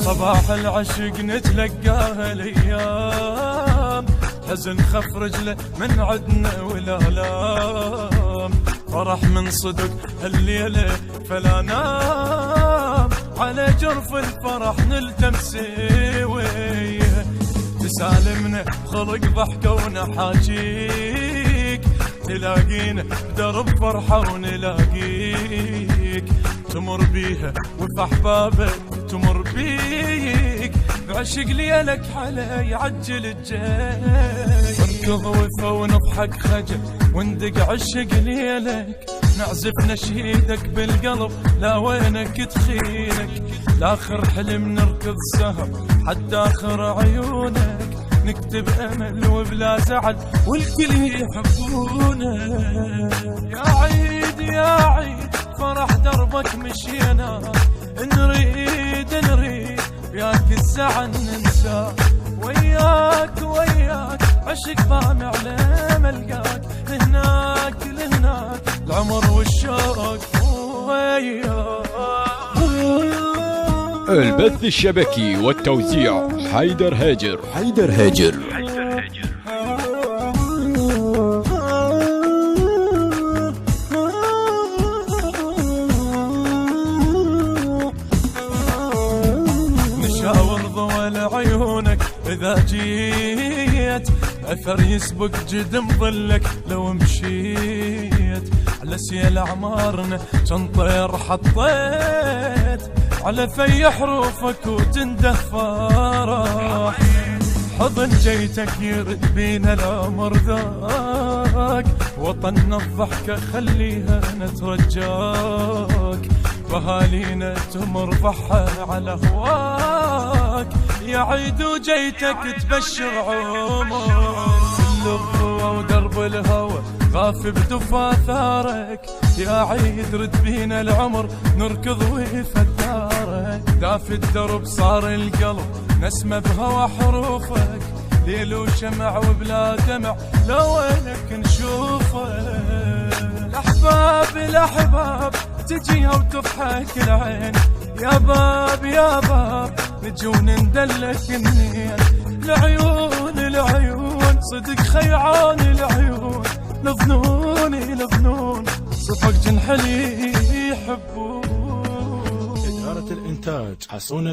صباح العشق نتلقاها الايام، حزن خف رجله من عدنا والالام، فرح من صدق هالليله فلا نام، على جرف الفرح نلتم سويه، تسالمنا خلق ضحكه ونحاجيك، تلاقينا بدرب فرحه ونلاقيك، تمر بيها وفي احبابك تمر بيك، بعشق ليلك حلا يعجل الجاي، نركض وفا ونضحك خجل وندق عشق ليلك، نعزف نشيدك بالقلب لا وينك تخيلك، لاخر حلم نركض سهر حتى اخر عيونك، نكتب امل وبلا زعل والكل يحبونه، يا عيد يا عيد فرح دربك مشينا، نريد وياك الزعل ننسى، وياك عشق ضامع لما القاك، لهناك العمر والشوق وياك. البث الشبكي والتوزيع حيدر هاجر. نشاور ضوال عيونك إذا جيت، أثر يسبق جدم ظلك لو مشيت، على سيل أعمارنا جنطير حطيت، على في حروفك وتنده فرح، حضن جيتك يرد بينا العمر ذاك، وطن الضحكة خليها نترجاك، وهالينا تمر بحر على هواك، يا عيد وجيتك تبشر عمر، اللغة ودرب الهوى غاف بدفا ثارك، يا عيد رد بينا العمر نركض ويفدارك، داف الدرب صار القلب نسمة بهوى حروفك، ليل وشمع وبلا دمع لو وينك نشوفك، الأحباب تجيها وتضحك العين، يا باب نجون ندلك منين، العيون صدق خيعان العيون، الظنون صفق جنحلي يحبون. إدارة الإنتاج حسون